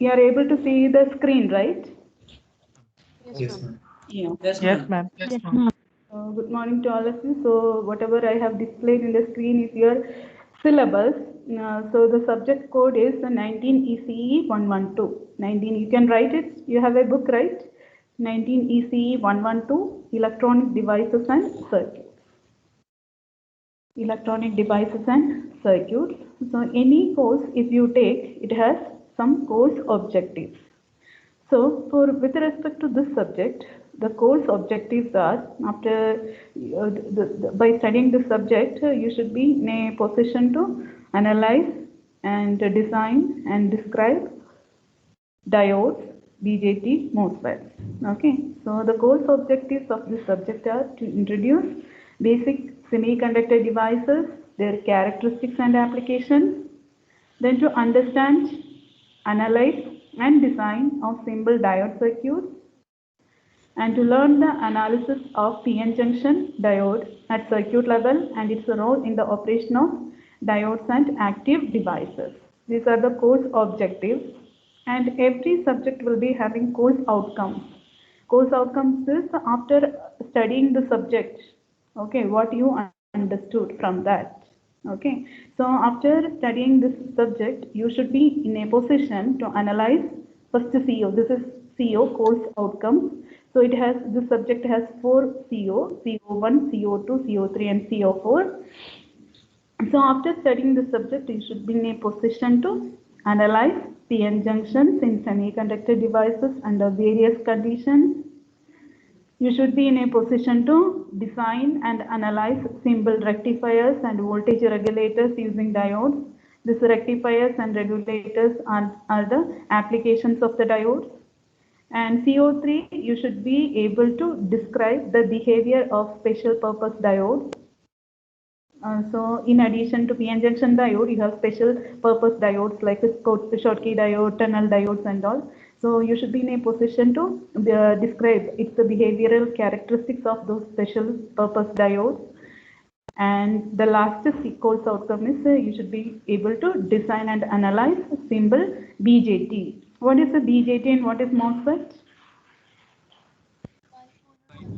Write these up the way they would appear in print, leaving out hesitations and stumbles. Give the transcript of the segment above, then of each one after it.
You are able to see the screen, right? Yes, ma'am. Yeah. Yes, ma'am. Yes, ma'am. Good morning to all of you. So whatever I have displayed in the screen is your syllabus. So the subject code is 19 ECE 112. 19, you can write it. You have a book, right? 19 ECE 112, Electronic Devices and Circuits. Electronic devices and circuits. So any course if you take, it has some course objectives. So, with respect to this subject, the course objectives are after by studying this subject, you should be in a position to analyze and design and describe diodes, BJT, MOSFETs. Okay, so the course objectives of this subject are to introduce basic semiconductor devices, their characteristics and applications, then to understand, analyze and design of simple diode circuits, and to learn the analysis of PN junction diode at circuit level and its role in the operation of diodes and active devices. These are the course objectives, and every subject will be having course outcomes. Course outcomes is after studying the subject, okay, what you understood from that. Okay, so after studying this subject, you should be in a position to analyze first CO. This is CO, course outcomes. So it has, this subject has 4 CO, CO1, CO2, CO3 and CO4. So after studying the subject, you should be in a position to analyze PN junctions in semiconductor devices under various conditions. You should be in a position to design and analyze simple rectifiers and voltage regulators using diodes. These rectifiers and regulators are the applications of the diodes. And CO3, you should be able to describe the behavior of special purpose diodes. So in addition to PN junction diode, you have special purpose diodes like Schottky diode, tunnel diodes and all. So you should be in a position to describe its behavioral characteristics of those special purpose diodes. And the last course outcome is you should be able to design and analyze symbol BJT. What is a BJT and what is MOSFET?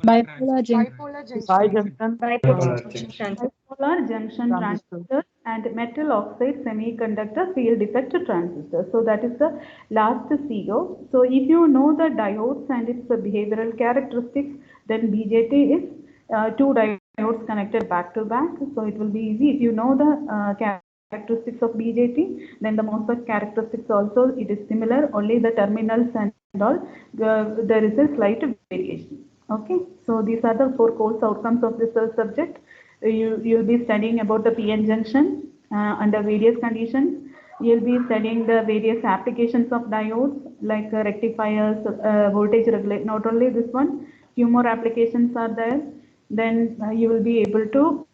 Bipolar junction. Bipolar High junction. junction Bipolar junction. Bipolar junction transistor. transistor and metal oxide semiconductor field effect transistor. So that is the last CO. So if you know the diodes and its behavioral characteristics, then BJT is two diodes connected back to back. So it will be easy. If you know the characteristics of BJT, then the MOSFET characteristics also, it is similar, only the terminals and all, there is a slight variation. Okay, so these are the 4 course outcomes of this subject. You'll be studying about the PN junction under various conditions. You'll be studying the various applications of diodes like rectifiers, voltage regulate. Not only this one, few more applications are there. Then you will be able to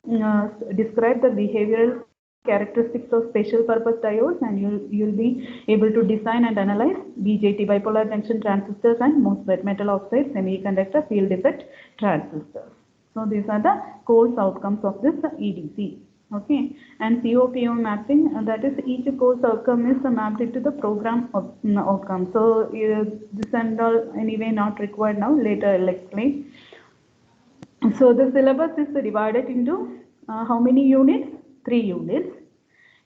describe the behavioral characteristics of special purpose diodes, and you'll be able to design and analyze BJT, bipolar junction transistors, and MOSFET, metal oxide semiconductor field effect transistors. So these are the course outcomes of this EDC. Okay, and COPO mapping, that is each course outcome is mapped into the program outcome. So this and all anyway not required now, later I'll explain. So the syllabus is divided into how many units? 3 units.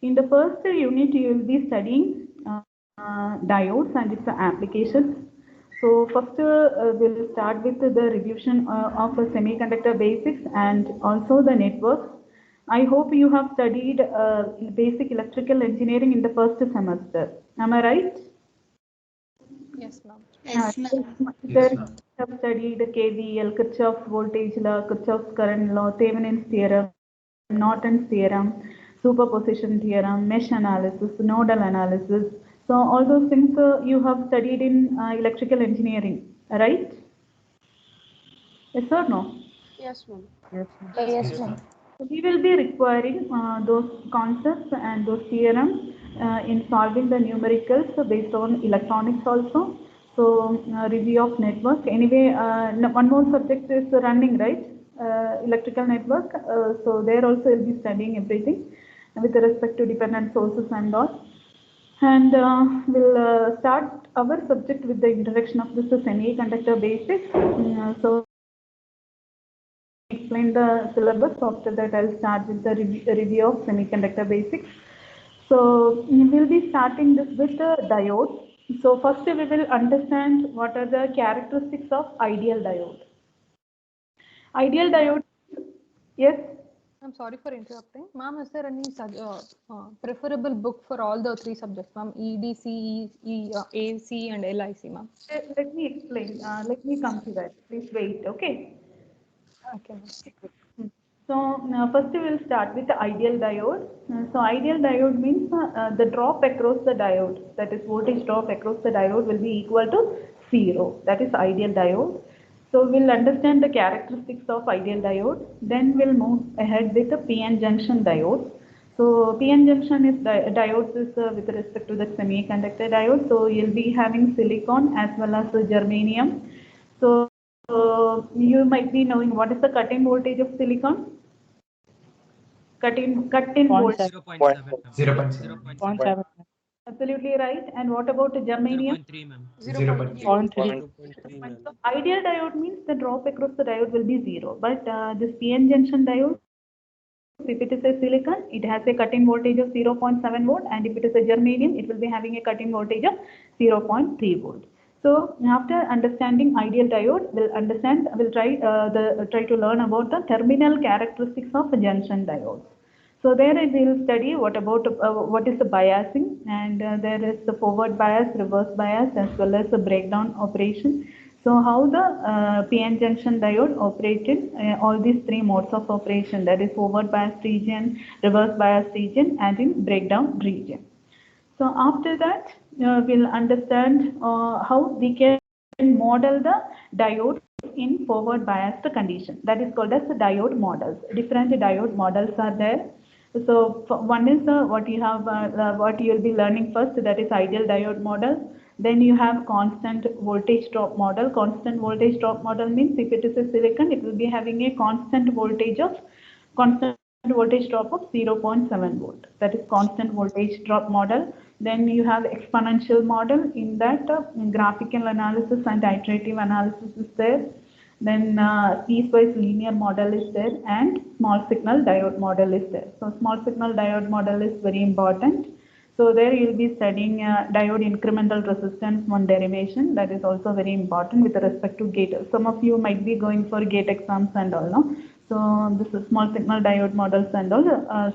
In the first unit, you will be studying diodes and its applications. So first we'll start with the revision of semiconductor basics and also the networks. I hope you have studied basic electrical engineering in the first semester. Am I right? Yes, ma'am. Yes, ma'am. Yes, There ma'am. have studied KVL, Kirchhoff's voltage law, Kirchhoff's current law, Thevenin's theorem, Norton's theorem, superposition theorem, mesh analysis, nodal analysis. So all those things you have studied in electrical engineering, right? Yes or no? Yes, ma'am. Yes, ma'am. Yes, Yes, ma'am. ma'am. So we will be requiring those concepts and those theorems in solving the numericals based on electronics also. So review of network. Anyway, one more subject is running, right? Electrical network. So there also we'll be studying everything with respect to dependent sources and all. And we'll start our subject with the introduction of this semiconductor basics. So explain the syllabus. After that, I'll start with the review of semiconductor basics. So we'll be starting this with the diode. So first we will understand what are the characteristics of ideal diode. Ideal diode, yes? I'm sorry for interrupting. Ma'am, is there any preferable book for all the three subjects, ma'am? EDC, AC and LIC, ma'am? Let me explain. Let me come to that. Please wait, okay? Okay, ma'am. So first we will start with the ideal diode. So ideal diode means the drop across the diode, that is voltage drop across the diode will be equal to 0. That is ideal diode. So we'll understand the characteristics of ideal diode. Then we'll move ahead with the PN junction diode. So PN junction is diodes is with respect to the semiconductor diode. So you'll be having silicon as well as germanium. So you might be knowing what is the cut-in voltage of silicon? Cut-in voltage. 0.7. Absolutely right. And what about germanium? 0.3, ma'am. 0.3. So ideal diode means the drop across the diode will be 0. But this PN junction diode, if it is a silicon, it has a cut-in voltage of 0.7 volt, and if it is a germanium, it will be having a cut-in voltage of 0.3 volt. So after understanding ideal diode, we'll try to learn about the terminal characteristics of junction diodes. So there we will study what is the biasing, and there is the forward bias, reverse bias, as well as the breakdown operation. So how the PN junction diode operates in all these three modes of operation, that is forward bias region, reverse bias region, and in breakdown region. So after that, we'll understand how we can model the diode in forward biased condition. That is called as the diode models. Different diode models are there. So one is what you'll be learning first, that is ideal diode model. Then you have constant voltage drop model. Constant voltage drop model means if it is a silicon, it will be having a constant voltage drop of 0.7 volt. That is constant voltage drop model. Then you have exponential model. In that graphical analysis and iterative analysis is there. Then piecewise linear model is there, and small signal diode model is there. So small signal diode model is very important. So there you will be studying diode incremental resistance one derivation. That is also very important with respect to gate. Some of you might be going for gate exams and all, no? So this is small signal diode models and all.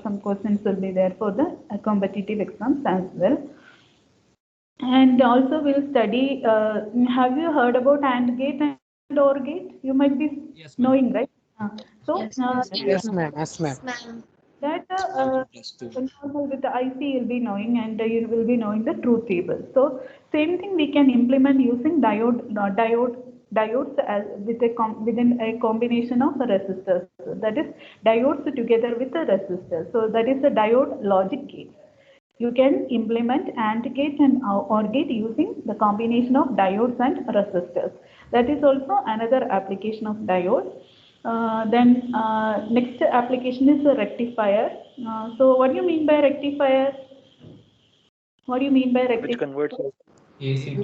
Some questions will be there for the competitive exams as well. And also we'll study, have you heard about AND gate and OR gate? You might be knowing, right? Yes, ma'am. That with the IC you'll be knowing, and you will be knowing the truth table. So same thing we can implement using diodes as within a combination of resistors. That is diodes together with the resistors. So that is the diode logic gate. You can implement AND gate and OR gate using the combination of diodes and resistors. That is also another application of diode. Then next application is a rectifier. So what do you mean by rectifier? What do you mean by rectifier? Which converts AC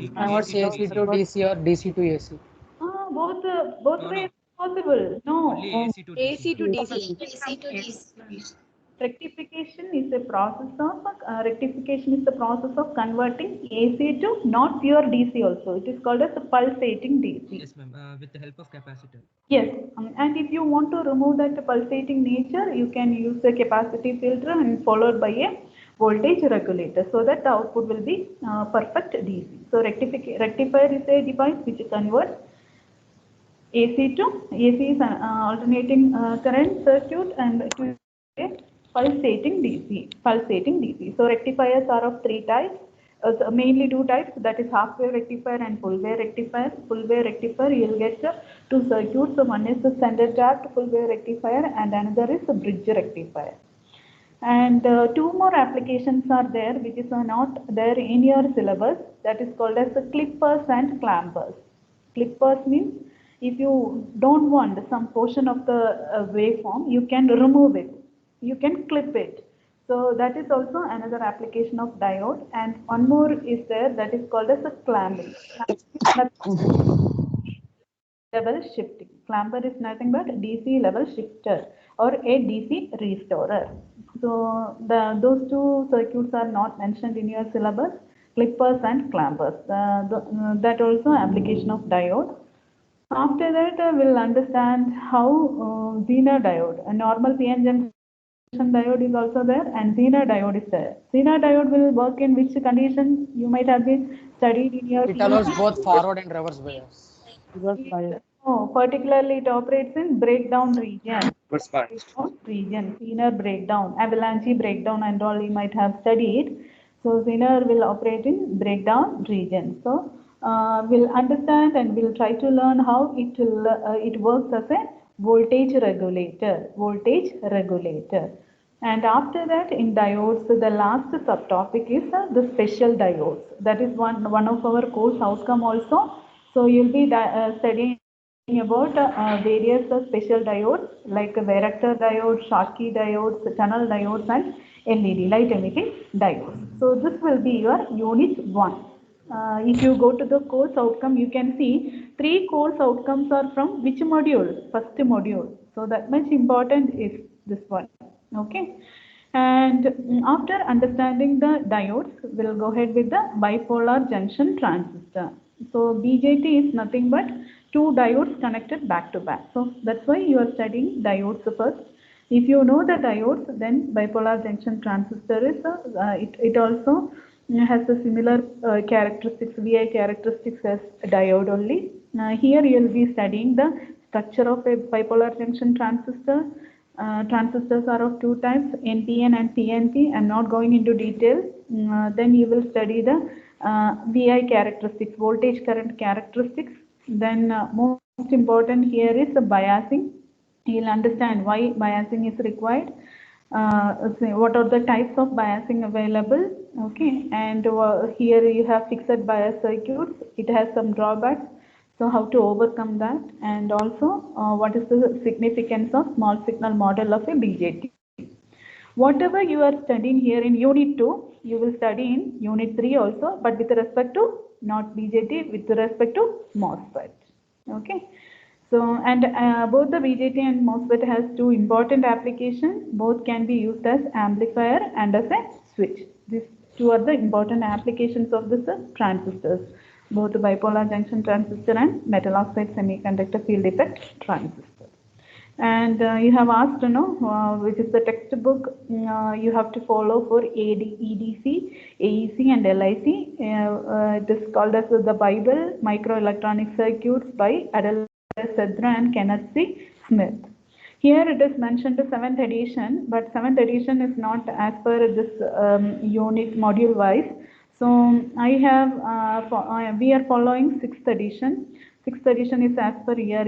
to DC or DC to AC. Both No, ways possible. No. only AC to DC. Rectification is the process of converting AC to not pure DC also. It is called as a pulsating DC. Yes, ma'am. With the help of capacitor. Yes, and if you want to remove that pulsating nature, you can use a capacitive filter and followed by a voltage regulator, so that the output will be perfect DC. So rectifier is a device which converts AC is an alternating current circuit and to a pulsating DC. So rectifiers are of three types. Mainly two types, that is half wave rectifier and full wave rectifier. Full wave rectifier you will get two circuits. So one is the center tapped full wave rectifier and another is the bridge rectifier. And two more applications are there which is not there in your syllabus, that is called as the clippers and clampers. Clippers means if you don't want some portion of the waveform, you can remove it. You can clip it. So that is also another application of diode. And one more is there, that is called as a clamping. Level shifting. Clamper is nothing but DC level shifter or a DC restorer. So those two circuits are not mentioned in your syllabus, clippers and clampers. That also application of diode. After that, we'll understand how Zener diode, a normal PN junction diode is also there, and Zener diode is there. Zener diode will work in which conditions? You might have been studied in your It allows both forward and reverse bias. Oh, particularly it operates in breakdown region. Region, Zener breakdown, avalanche breakdown and all you might have studied. So Zener will operate in breakdown region. So we'll understand and we'll try to learn how it works as a voltage regulator. And after that, in diodes, the last subtopic is the special diodes. That is one of our course outcome also. So you'll be studying about various special diodes like varactor diode, Schottky diodes, tunnel diodes, and LED light emitting diodes. So this will be your unit 1. If you go to the course outcome, you can see 3 course outcomes are from which module? First module. So that much important is this one. Okay. And after understanding the diodes, we'll go ahead with the bipolar junction transistor. So BJT is nothing but 2 diodes connected back to back. So that's why you are studying diodes first. If you know the diodes, then bipolar junction transistor is it also has a similar characteristics, VI characteristics as a diode only. Here you will be studying the structure of a bipolar junction transistor. Transistors are of 2 types, NPN and PNP. I'm not going into details. Then you will study the VI characteristics, voltage current characteristics. Then most important here is the biasing. You'll understand why biasing is required. What are the types of biasing available? Okay, and here you have fixed bias circuits. It has some drawbacks. So how to overcome that, and also what is the significance of small signal model of a BJT. Whatever you are studying here in unit 2, you will study in unit 3 also, but with respect to not BJT, with respect to MOSFET. Okay. So, and both the BJT and MOSFET has 2 important applications. Both can be used as amplifier and as a switch. These 2 are the important applications of this transistors, both the bipolar junction transistor and metal oxide semiconductor field effect transistor. And you have asked, which is the textbook you have to follow for EDC, AEC, and LIC. It is called as the Bible Microelectronic Circuits by Adela Sedra and Kenneth C. Smith. Here it is mentioned the 7th edition, but 7th edition is not as per this unit module wise. So I have we are following 6th edition. 6th edition is as per year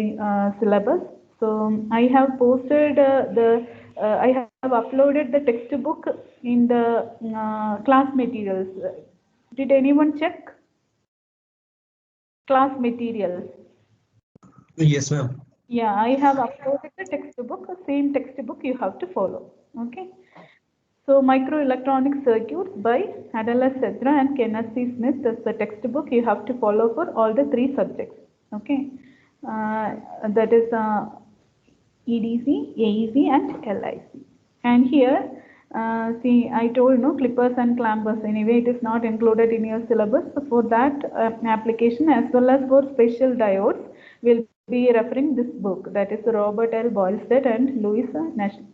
syllabus. So I have posted I have uploaded the textbook in the class materials. Did anyone check class materials? Yes, ma'am. Yeah, I have uploaded the textbook. Same textbook you have to follow. Okay. So microelectronic circuits by Adela Sedra and Kenneth C. Smith is the textbook you have to follow for all the 3 subjects. Okay. That is EDC, AEC, and LIC. And here, see, I told clippers and clampers. Anyway, it is not included in your syllabus. So for that application as well as for special diodes, we'll be referring this book. That is Robert L. Boylsted and Louis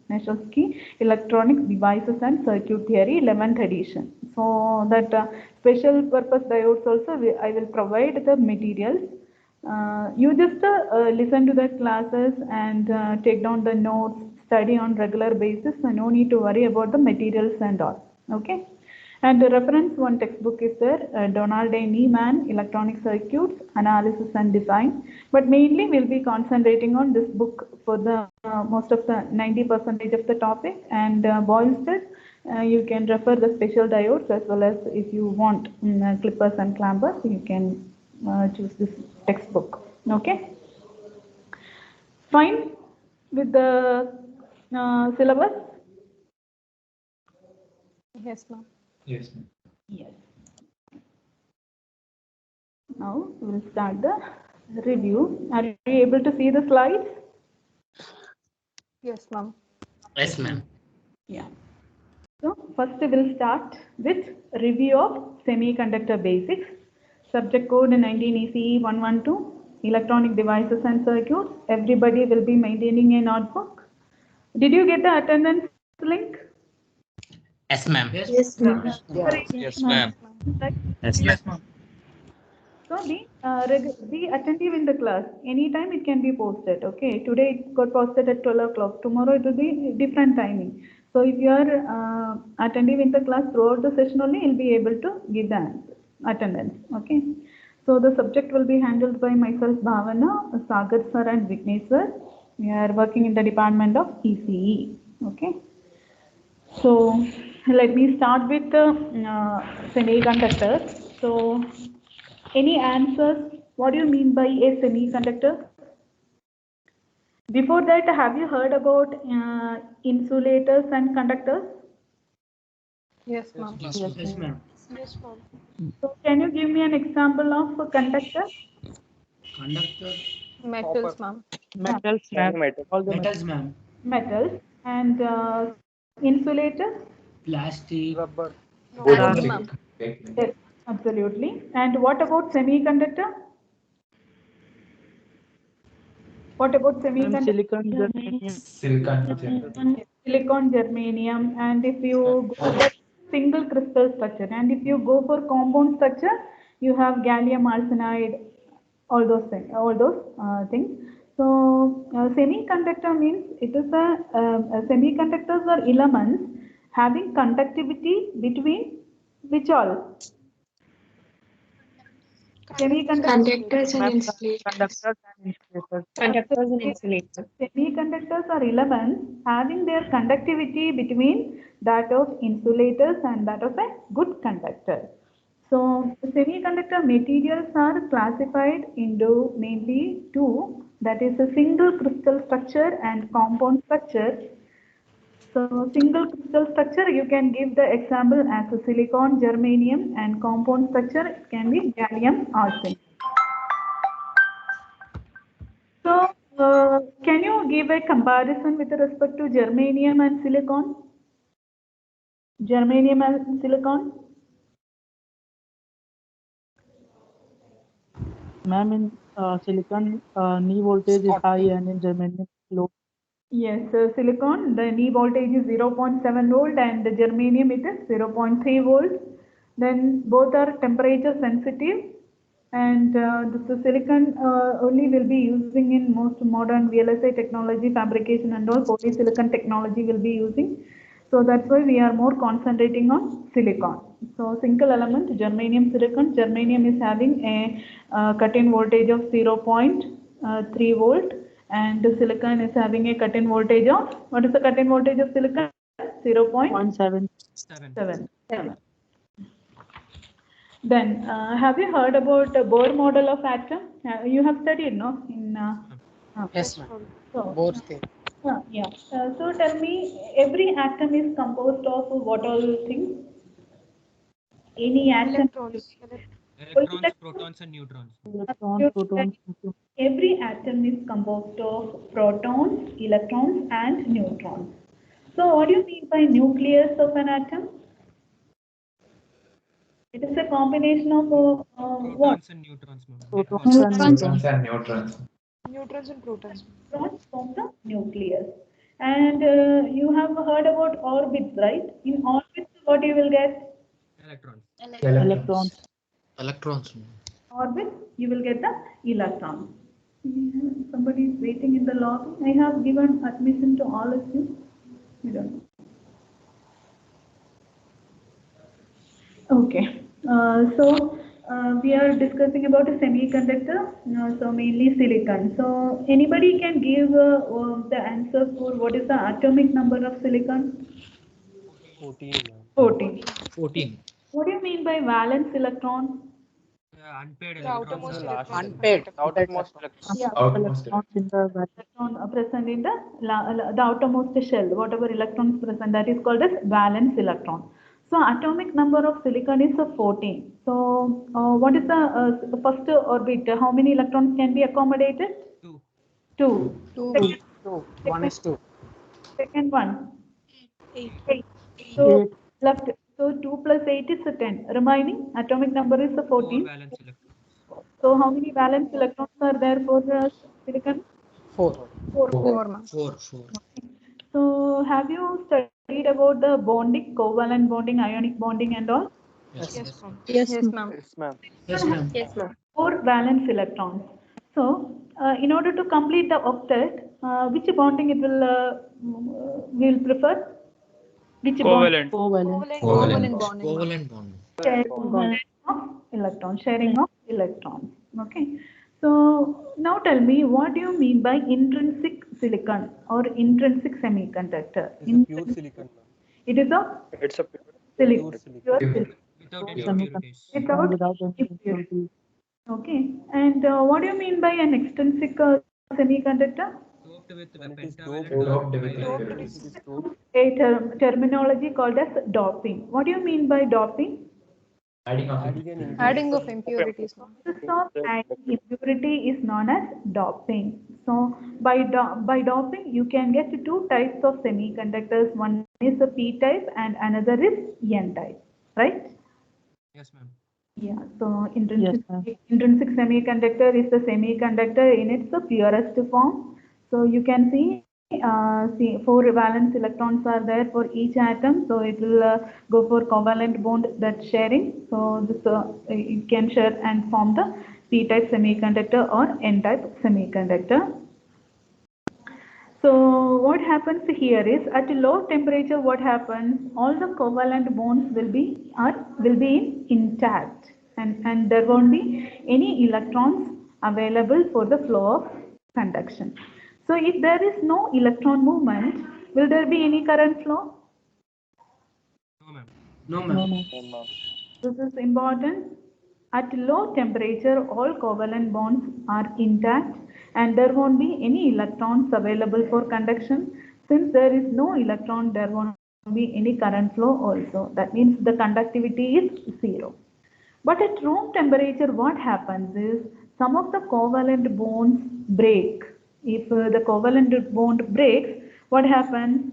Nashevsky, Electronic Devices and Circuit Theory, 11th edition. So that special purpose diodes also, I will provide the materials. You just listen to the classes and take down the notes, study on regular basis, and no need to worry about the materials and all. Okay. And the reference one textbook is there, Donald A. Niemann, Electronic Circuits, Analysis and Design. But mainly we'll be concentrating on this book for the most of the 90% of the topic. And Boylsted, you can refer the special diodes as well as if you want clippers and clampers, you can choose this textbook. Okay. Fine with the syllabus. Yes, ma'am. Yes, ma'am. Yes. Now we will start the review. Are you able to see the slides? Yes, ma'am. Yes, ma'am. Yeah. So first we will start with review of semiconductor basics. Subject code 19 ECE 112. Electronic devices and circuits. Everybody will be maintaining a notebook. Did you get the attendance link? Yes, ma'am. Yes, ma'am. Yes, ma'am. Yes, ma'am. So be attentive in the class. Anytime it can be posted. Okay. Today it got posted at 12 o'clock. Tomorrow it will be different timing. So if you are attentive in the class throughout the session only, you'll be able to give the answer, attendance. Okay. So the subject will be handled by myself, Bhavana, Sagar sir, and Vignesh sir. We are working in the department of ECE. Okay. So let me start with the semiconductors. So any answers? What do you mean by a semiconductor? Before that, have you heard about insulators and conductors? Yes, ma'am. Yes, ma'am. So can you give me an example of a conductor? Conductor. Metals, ma'am. Metals, ma'am. All the Metals, ma'am. Metals and insulator? Plastic. rubber. Plastic, ma'am. Yes, absolutely. And what about semiconductor? What about semiconductor? Silicon, germanium. Silicon, germanium, and if you go for single crystal structure, and if you go for compound structure, you have gallium arsenide, all those things. So semiconductor means it is semiconductors are elements having conductivity between which all? Conductors and Ma'am, insulators. conductors and insulators. Conductors and insulators. Semiconductors are elements having their conductivity between that of insulators and that of a good conductor. So semiconductor materials are classified into mainly two, that is a single crystal structure and compound structure. So single crystal structure, you can give the example as a silicon, germanium, and compound structure it can be gallium arsenide. So, can you give a comparison with respect to germanium and silicon? Germanium and silicon? Ma'am, in silicon, knee voltage is high and in germanium low. Yes, silicon, the knee voltage is 0.7 volt and the germanium it is 0.3 volt. Then both are temperature sensitive and the silicon only will be using in most modern VLSI technology, fabrication and all, polysilicon technology will be using. So that's why we are more concentrating on silicon. So single element, germanium silicon, germanium is having a cut-in voltage of 0.3 volt and the silicon is having a cut-in voltage of, what is the cut-in voltage of silicon? 0.7. 0.7. Then, have you heard about the Bohr model of atom? You have studied, no? In Yes, ma'am. so, Both things. yeah. So tell me, every atom is composed of what all things? Any atom? Electrons, protons, and neutrons. Electrons, protons, neutrons. Every atom is composed of protons, electrons, and neutrons. So, what do you mean by nucleus of an atom? It is a combination of what? Protons and neutrons, ma'am. Protons and neutrons. and neutrons. Neutrons and protons. Electrons from the nucleus. And you have heard about orbits, right? In orbits, what you will get? Electrons. Electrons. Electrons. Orbit, you will get the electrons. Somebody is waiting in the lobby. I have given admission to all of you. You don't know. Okay. We are discussing about a semiconductor. So mainly silicon. So anybody can give the answer for what is the atomic number of silicon? 14. 14. 14. What do you mean by valence electron? Unpaired The electrons. outermost ma'am. electron. Unpaired. Outermost electrons. Yeah. Electrons in the vacuum. Electron present in the outermost shell, whatever electrons present, that is called as valence electron. So atomic number of silicon is 14. So what is the first orbit? How many electrons can be accommodated? 2. 2. Two. Second, 2. 1 is 2. second one. 8. 8. So 8. left. So 2 plus 8 is 10. Remaining atomic number is 4 14. valence electrons. So how many valence electrons are there for silicon? 4. 4. Four, ma'am. 4. So have you studied about the bonding, covalent bonding, ionic bonding and all? Yes. Yes, ma'am. Yes, ma'am. Yes, ma'am. Yes, ma'am. Yes, ma'am. 4 valence electrons. So in order to complete the octet, which bonding it will prefer? Which Covalent. Covalent. Covalent bonding, ma'am. Covalent bond. bond? Sharing of electrons. Okay. So now tell me, what do you mean by intrinsic silicon or intrinsic semiconductor? Pure silicon, ma'am. It is a It's a silicon. Pure silicon. Pure silicon. Without any Semiconductor impurities. Without without any impurities. impurity. Okay. And what do you mean by an extrinsic semiconductor? Doped with When it is pentavalent doped or with bivalent. A terminology called as doping. What do you mean by doping? adding of Adding of impurities, ma'am. Process of adding impurity is known as doping. So by doping, you can get two types of semiconductors. One is a P type and another is N type, right? Yes, ma'am. Yeah. So Yes, ma'am. intrinsic semiconductor is the semiconductor in its purest form. So you can see 4 valence electrons are there for each atom. So it will go for covalent bond, that sharing. So this it can share and form the P-type semiconductor or N-type semiconductor. So what happens here is, at a low temperature, what happens? All the covalent bonds will be intact, and there won't be any electrons available for the flow of conduction. So if there is no electron movement, will there be any current flow? No, ma'am. No, No, ma'am. ma'am. This is important. At low temperature, all covalent bonds are intact and there won't be any electrons available for conduction. Since there is no electron, there won't be any current flow also. That means the conductivity is 0. But at room temperature, what happens is, some of the covalent bonds break. If the covalent bond breaks, what happens?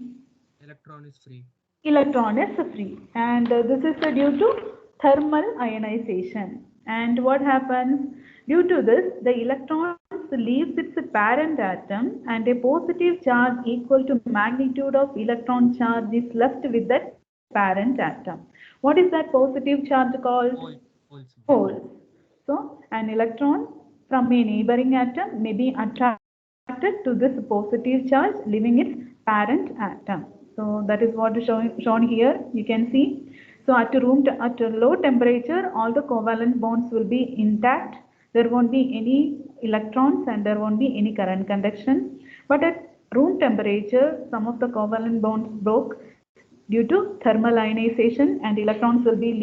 Electron is free. Electron is free, and this is due to thermal ionization. And what happens? Due to this, the electron leaves its parent atom and a positive charge equal to magnitude of electron charge is left with that parent atom. What is that positive charge called? Holes. Holes. So an electron from a neighboring atom may be attracted to this positive charge, leaving its parent atom. So that is what is shown here. You can see. So at a low temperature, all the covalent bonds will be intact. There won't be any electrons and there won't be any current conduction. But at room temperature, some of the covalent bonds broke due to thermal ionization, and electrons will be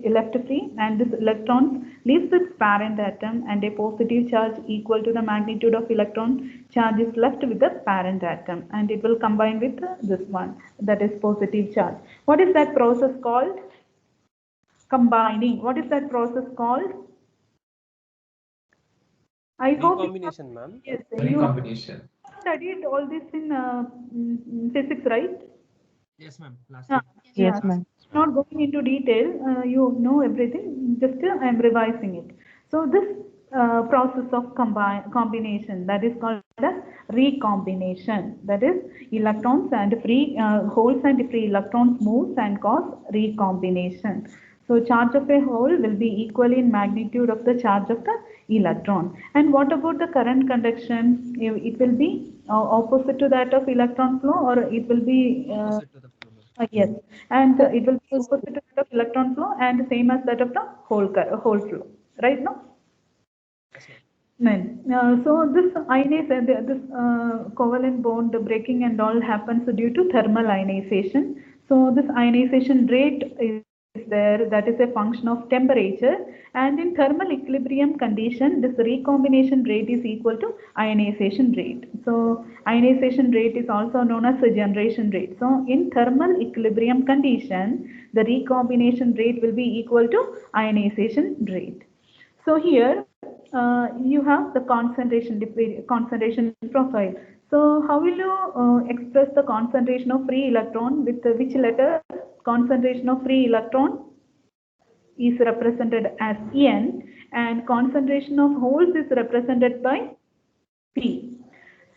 left free, and this electrons leaves its parent atom and a positive charge equal to the magnitude of electron charge is left with the parent atom, and it will combine with this one, that is positive charge. What is that process called? Combining. What is that process called? I hope Recombination, ma'am. yes, you studied all this in physics, right? Yes, ma'am. Last Yeah. time. Yes, ma'am. Not going into detail, you know everything, just I am revising it. So this process of combination, that is called as recombination. That is, electrons and free holes and free electrons moves and cause recombination. So charge of a hole will be equal in magnitude of the charge of the electron. And what about the current conduction? It will be opposite to that of electron flow, or it will be Opposite to the flow, ma'am. yes, and it will be opposite to that of electron flow and same as that of the whole flow, right? No? Yes, ma'am. Then, so this covalent bond breaking and all happens due to thermal ionization. So this ionization rate is there, that is a function of temperature, and in thermal equilibrium condition this recombination rate is equal to ionization rate. So ionization rate is also known as the generation rate. So in thermal equilibrium condition the recombination rate will be equal to ionization rate. So here you have the concentration profile. So how will you express the concentration of free electron with which letter? Concentration of free electron is represented as N, and concentration of holes is represented by P.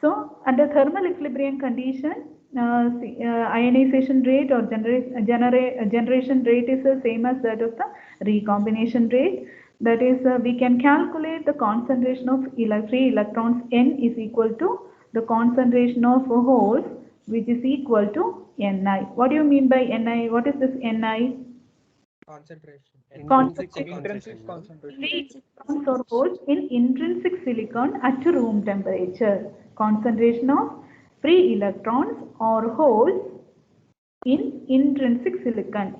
So under thermal equilibrium condition, ionization rate or generation rate is the same as that of the recombination rate. That is, we can calculate the concentration of free electrons N is equal to the concentration of holes, which is equal to Ni. What do you mean by Ni? What is this Ni? Concentration. Intrinsic concentration. Free electrons or holes in intrinsic silicon at room temperature. Concentration of free electrons or holes in intrinsic silicon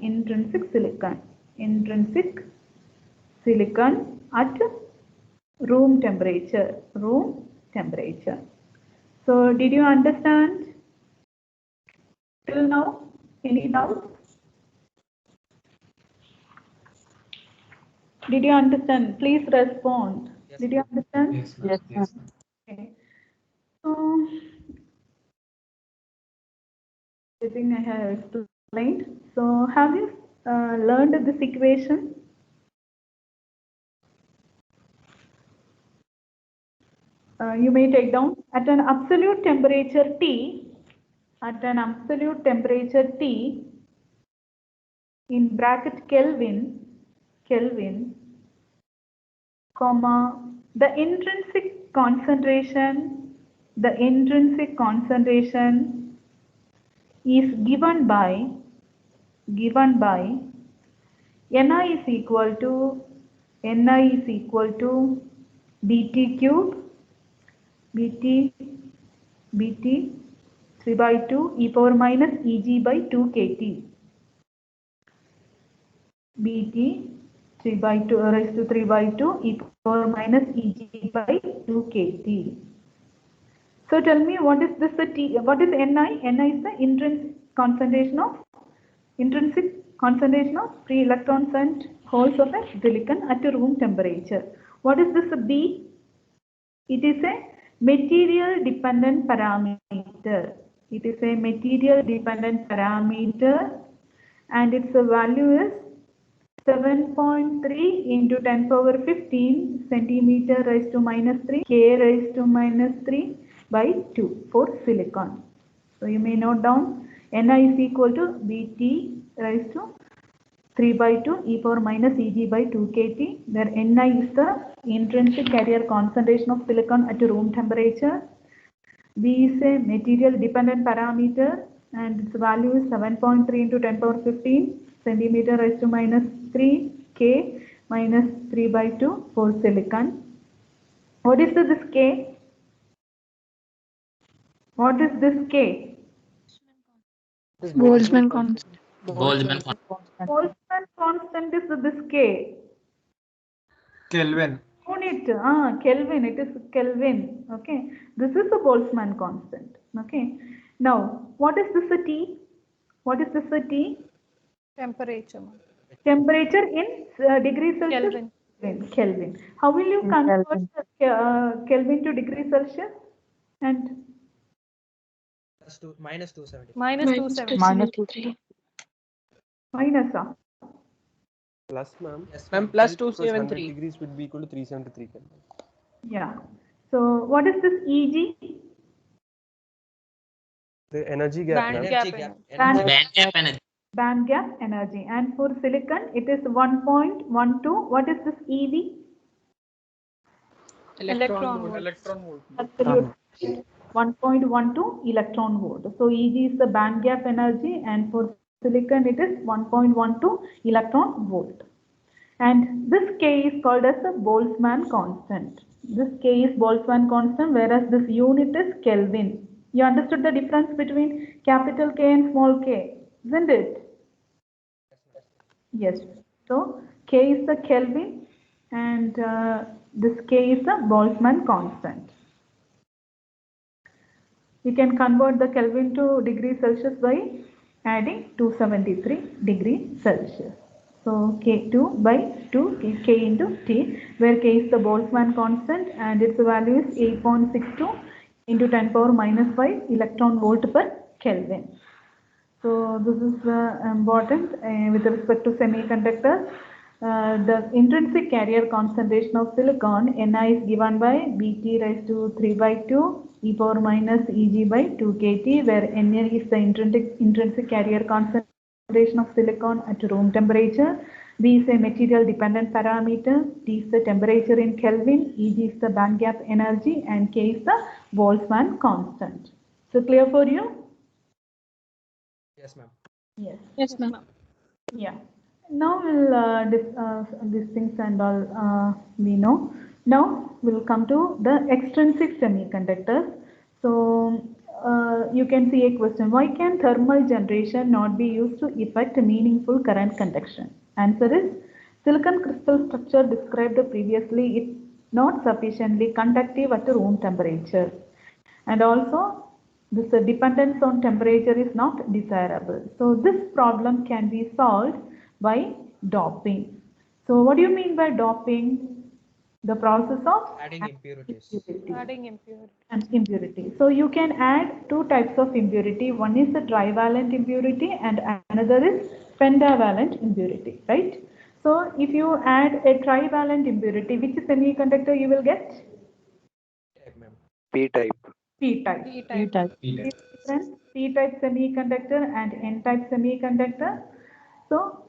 at room temperature. So did you understand till now? Any doubts? Did you understand? Please respond. Yes, Did you understand? Yes, ma'am. Yes, Yes. ma'am. Okay. So I think I have explained. So have you learned this equation? You may take down at an absolute temperature T, in bracket Kelvin, comma, the intrinsic concentration is given by Ni is equal to Bt cube, Bt 3 by 2 e power minus Eg by 2 kT. Bt 3 by 2 raised to 3 by 2 e power minus Eg by 2 kT. So tell me, what is this T? What is Ni? Ni is the intrinsic concentration of free electrons and holes of a silicon at a room temperature. What is this B? It is a material dependent parameter. And its value is 7.3 into 10 power 15 centimeter raised to minus 3 K raised to minus 3 by 2 for silicon. So you may note down Ni is equal to Bt raised to 3 by 2 e power minus Eg by 2 kT, where Ni is the intrinsic carrier concentration of silicon at room temperature. B is a material dependent parameter and its value is 7.3 into 10 power 15 centimeter raised to minus 3 K minus 3 by 2 for silicon. What is this K? What is this K? Boltzmann constant. Boltzmann Constant. Boltzmann constant is this K. Kelvin. Unit, Kelvin, it is Kelvin. Okay, this is the Boltzmann constant. Okay, now what is this a T? What is this a T? Temperature. Temperature in degrees Celsius. Kelvin. How will you In convert Kelvin. Kelvin to degree Celsius? And Minus 270. Minus 270. Minus 273. minus Plus, ma'am. Yes, Ma'am, ma'am. plus Plus 273 100 degrees would be equal to 373 Kelvin. yeah. So what is this Eg? The energy gap, Band ma'am. gap. Energy gap. Band- Energy Band gap energy. Band gap energy. And for silicon, it is 1.12. What is this EV? Electron volt. Absolute 1.12 electron volt. So Eg is the band gap energy, and for silicon it is 1.12 electron volt. And this K is called as the Boltzmann constant. This K is Boltzmann constant, whereas this unit is Kelvin. You understood the difference between capital K and small k, isn't it? Yes. So K is the Kelvin and this K is the Boltzmann constant. You can convert the Kelvin to degree Celsius by adding 273 degree Celsius. So K2 by 2 K into T, where K is the Boltzmann constant and its value is 8.62 into 10 power minus 5 electron volt per Kelvin. So this is important with respect to semiconductors. The intrinsic carrier concentration of silicon Ni is given by Bt raised to 3 by 2 e power minus Eg by 2 kT, where Na is the intrinsic carrier concentration of silicon at room temperature. B is a material dependent parameter. T is the temperature in Kelvin. Eg is the band gap energy, and K is the Boltzmann constant. So clear for you? Yes, ma'am. Yes. Yes, ma'am. Yeah. Now we'll these things and all we know. Now we'll come to the extrinsic semiconductors. So you can see a question: why can thermal generation not be used to effect meaningful current conduction? Answer is silicon crystal structure described previously is not sufficiently conductive at room temperature, and also this dependence on temperature is not desirable. So this problem can be solved by doping. So what do you mean by doping? The process of Adding impurities. Adding impurity. and impurity. So you can add two types of impurity. One is the trivalent impurity and another is pentavalent impurity, right? So if you add a trivalent impurity, which semiconductor you will get? Type, ma'am. P-type. P-type. P-type. P-type. Is different P-type semiconductor and N-type semiconductor. So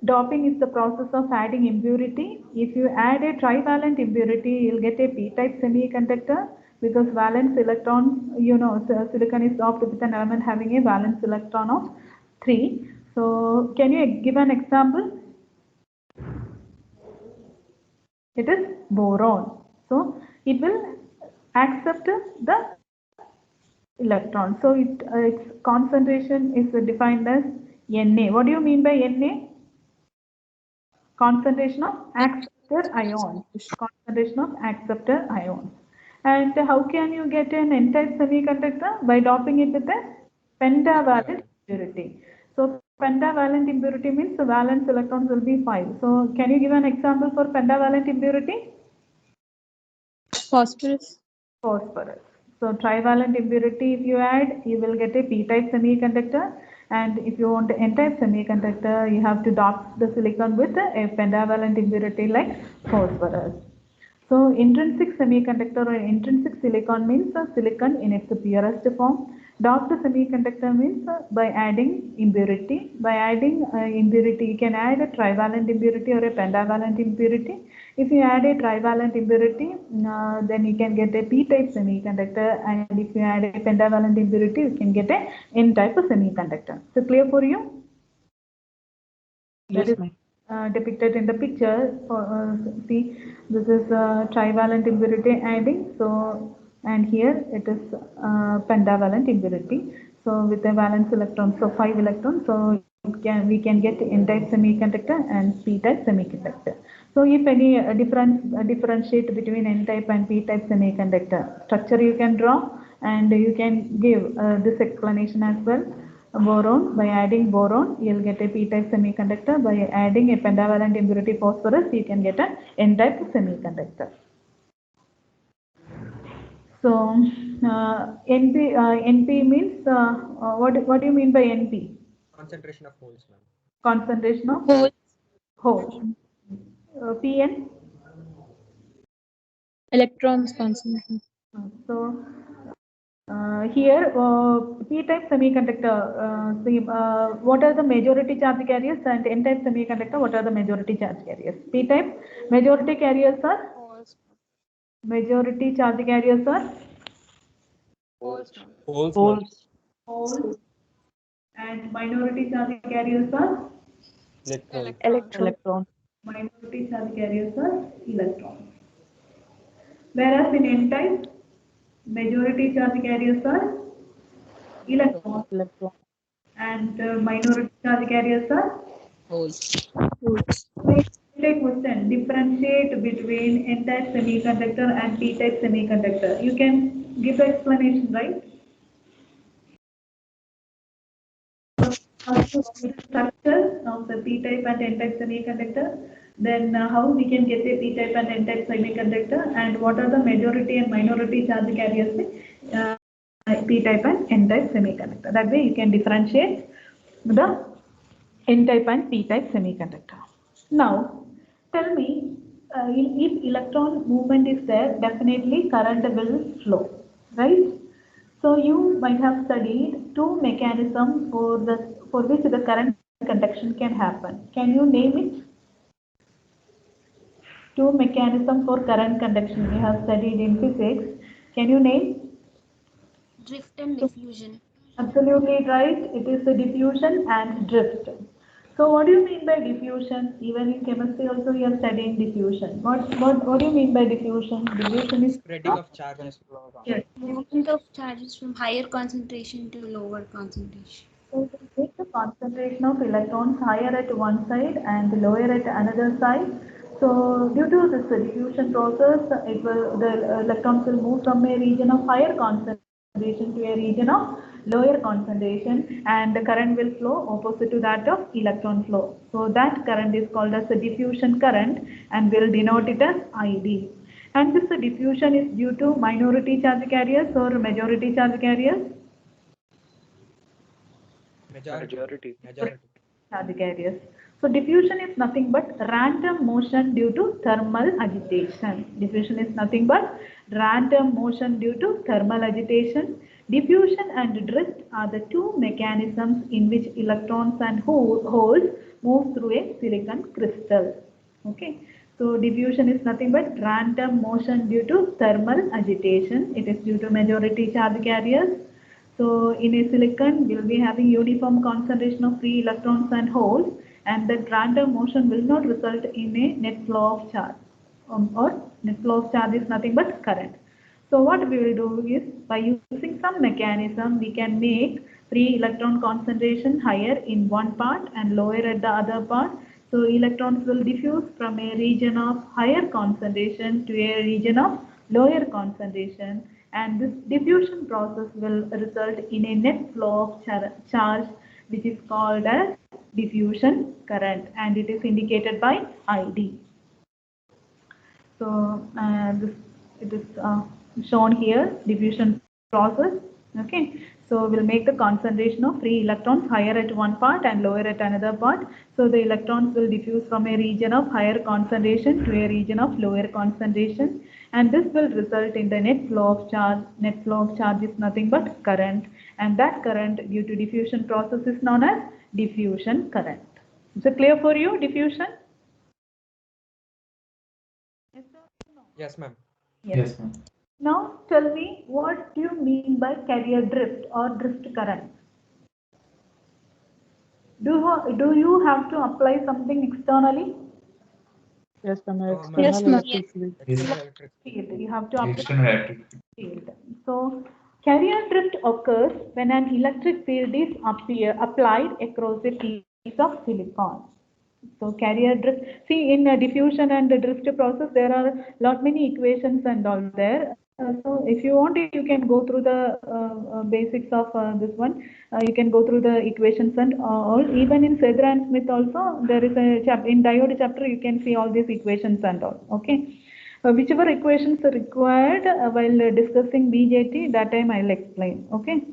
doping is the process of adding impurity. If you add a trivalent impurity, you'll get a P-type semiconductor because valence electron, silicon is doped with an element having a valence electron of 3. So can you give an example? It is boron. So it will accept the electron. So its concentration is defined as Na. What do you mean by Na? Concentration of acceptor ions. Concentration of acceptor ions. And how can you get an N-type semiconductor? By doping it with a pentavalent impurity. So pentavalent impurity means the valence electrons will be 5. So can you give an example for pentavalent impurity? Phosphorus. Phosphorus. So trivalent impurity, if you add, you will get a P-type semiconductor, and if you want an N-type semiconductor, you have to dop the silicon with a pentavalent impurity like phosphorus. So intrinsic semiconductor or intrinsic silicon means silicon in its purest form. Doped semiconductor means by adding impurity. By adding impurity, you can add a trivalent impurity or a pentavalent impurity. If you add a trivalent impurity, then you can get a P-type semiconductor, and if you add a pentavalent impurity, you can get a N-type semiconductor. So clear for you? Yes, ma'am. Depicted in the picture. See, this is trivalent impurity adding. So, and here it is pentavalent impurity. So with a valence electron, so 5 electrons. So we can get N-type semiconductor and P-type semiconductor. So if any differentiate between N-type and P-type semiconductor structure you can draw, and you can give this explanation as well. Boron, by adding boron, you'll get a P-type semiconductor. By adding a pentavalent impurity phosphorus, you can get an N-type semiconductor. So, NP means, what do you mean by NP? Concentration of moles, ma'am. Concentration of Holes. holes. PN? Electrons concentration. So, here P-type semiconductor, what are the majority charge carriers, and N-type semiconductor, what are the majority charge carriers? P-type majority carriers are Holes. majority charge carriers are Holes, ma'am. Holes, ma'am. holes, and minority charge carriers are Electron. Electron. minority charge carriers are electrons. Whereas in N-type majority charge carriers are electrons Electron. and minority charge carriers are Take question, differentiate between N-type semiconductor and P-type semiconductor. You can give the explanation, right? Structure of the P-type and N-type semiconductor, then how we can get a P-type and N-type semiconductor, and what are the majority and minority charge carriers with P-type and N-type semiconductor. That way you can differentiate the N-type and P-type semiconductor. Now, tell me, if electron movement is there, definitely current will flow, right? So you might have studied two mechanisms for which the current conduction can happen. Can you name it? Two mechanisms for current conduction we have studied in physics. Can you name? Drift and diffusion. Absolutely right. It is the diffusion and drift. So what do you mean by diffusion? Even in chemistry also we are studying diffusion. What do you mean by diffusion? Diffusion is Spreading of charges. yes. Movement of charges from higher concentration to lower concentration. So to take the concentration of electrons higher at one side and lower at another side. So due to this diffusion process, the electrons will move from a region of higher concentration to a region of lower concentration, and the current will flow opposite to that of electron flow. So that current is called as the diffusion current, and we'll denote it as ID. And this diffusion is due to minority charge carriers or majority charge carriers. Majority. Charge carriers. So diffusion is nothing but random motion due to thermal agitation. Diffusion is nothing but random motion due to thermal agitation. Diffusion and drift are the two mechanisms in which electrons and holes move through a silicon crystal. Okay. So diffusion is nothing but random motion due to thermal agitation. It is due to majority charge carriers. So in a silicon, we will be having uniform concentration of free electrons and holes, and that random motion will not result in a net flow of charge, or net flow of charge is nothing but current. So what we will do is, by using some mechanism, we can make free electron concentration higher in one part and lower at the other part. So electrons will diffuse from a region of higher concentration to a region of lower concentration, and this diffusion process will result in a net flow of charge, which is called as diffusion current, and it is indicated by ID. So it is shown here, diffusion process. Okay, so we'll make the concentration of free electrons higher at one part and lower at another part. So the electrons will diffuse from a region of higher concentration to a region of lower concentration, and this will result in the net flow of charge. Net flow of charge is nothing but current, and that current due to diffusion process is known as diffusion current. Is it clear for you, diffusion? Yes, ma'am. Yes, ma'am. Now tell me, what do you mean by carrier drift or drift current? Do you have to apply something externally? Yes, ma'am. No, External Yes, ma'am. electric field. External electric. Field. You have to apply External electric. field. So carrier drift occurs when an electric field is applied across a piece of silicon. So carrier drift, see in diffusion and the drift process, there are lot many equations and all there. So if you want, you can go through the basics of this one. You can go through the equations and all. Even in Sedra and Smith also, there is a chapter, in diode chapter, you can see all these equations and all. Okay. Whichever equations are required while discussing BJT, that time I'll explain. Okay.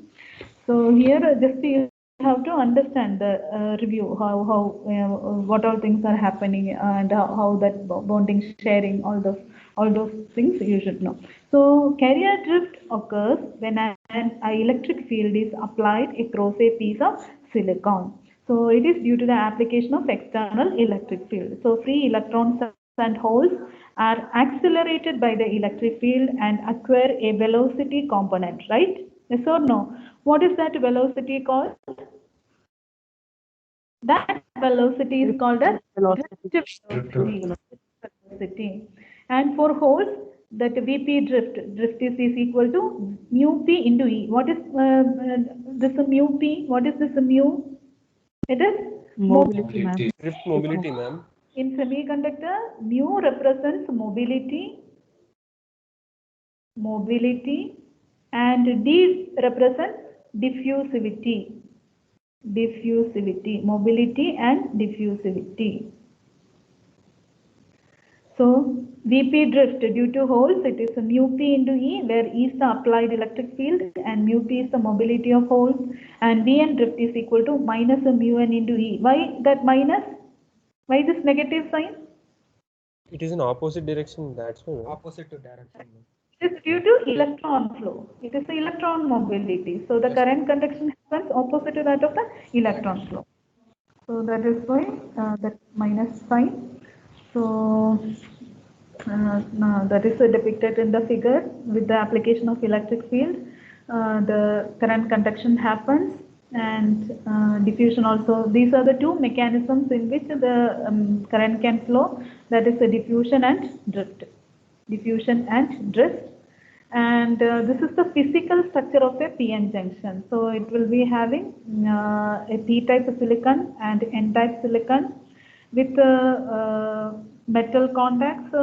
So here just you have to understand the review, how what all things are happening, and how that bonding, sharing, all those things you should know. So carrier drift occurs when an electric field is applied across a piece of silicon. So it is due to the application of external electric field. So free electrons and holes are accelerated by the electric field and acquire a velocity component, right? Yes or no? What is that velocity called? That velocity is called as drift velocity. And for holes, that Vp drift is equal to mu p into E. What is this mu p? What is this mu? It is Mobility, ma'am. Drift mobility, ma'am. in semiconductor, mu represents mobility, and D represents diffusivity, mobility and diffusivity. So Vp drift due to holes, it is mu p into E, where E is the applied electric field and mu p is the mobility of holes, and Vn drift is equal to minus mu n into E. Why that minus? Why this negative sign? It is in opposite direction. That's why. ma'am. Opposite to direction. ma'am. It is due to electron flow. It is the electron mobility. So the current conduction happens opposite to that of the electron flow. So that is why that minus sign. So that is depicted in the figure with the application of electric field. The current conduction happens and diffusion also. These are the two mechanisms in which the current can flow. That is the diffusion and drift. Diffusion and drift. And this is the physical structure of a PN junction. So it will be having a P-type silicon and N-type silicon with metal contacts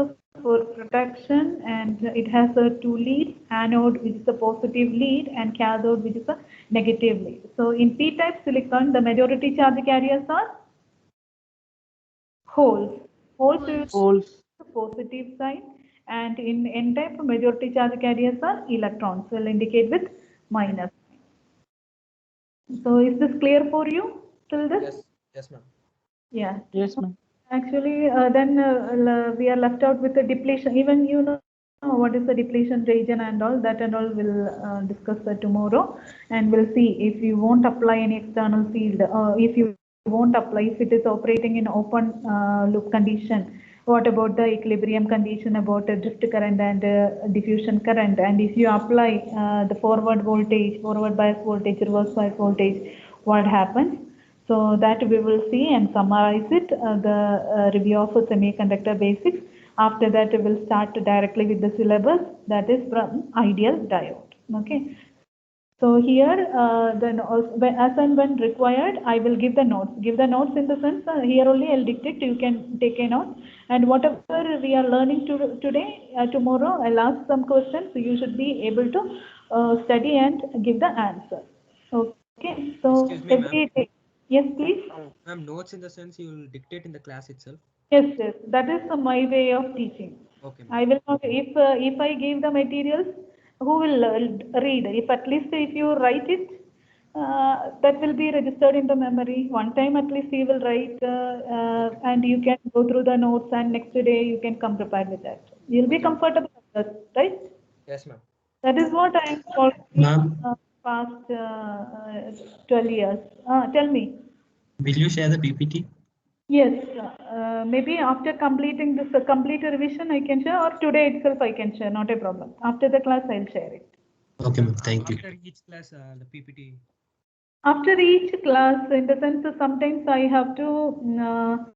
for protection, and it has two leads, anode which is a positive lead and cathode which is a negative lead. So in P-type silicon, the majority charge carriers are holes. Holes is Holes. the positive side, and in N-type, majority charge carriers are electrons. Will indicate with minus. So is this clear for you till this? Yes. Yes, ma'am. Yeah. Yes, ma'am. Actually, then we are left out with the depletion. Even you know what is the depletion region and all that, and all we'll discuss that tomorrow, and we'll see if you won't apply any external field, if you won't apply, if it is operating in open loop condition. What about the equilibrium condition, about drift current and diffusion current? And if you apply the forward voltage, forward bias voltage, reverse bias voltage, what happens? So that we will see and summarize it, the review of semiconductor basics. After that, we will start directly with the syllabus, that is from ideal diode. Okay. So here, then also, as and when required, I will give the notes. Give the notes in the sense, here only I'll dictate, you can take a note. And whatever we are learning today, tomorrow, I'll ask some questions. So you should be able to study and give the answer. Okay. So Excuse me, every day. Yes, please. Ma'am, notes in the sense you will dictate in the class itself. Yes, yes. That is my way of teaching. Okay, ma'am. I will not, if I give the materials, who will read? If at least if you write it, that will be registered in the memory. One time at least you will write, and you can go through the notes, and next day you can come prepared with that. You'll be comfortable with that, right? Yes, ma'am. That is what I am following Ma'am, past 12 years. Tell me. will you share the PPT? Yes, maybe after completing this complete revision I can share, or today itself I can share, not a problem. After the class I'll share it. Okay, ma'am. Thank you. After each class, the PPT. After each class, in the sense that sometimes I have to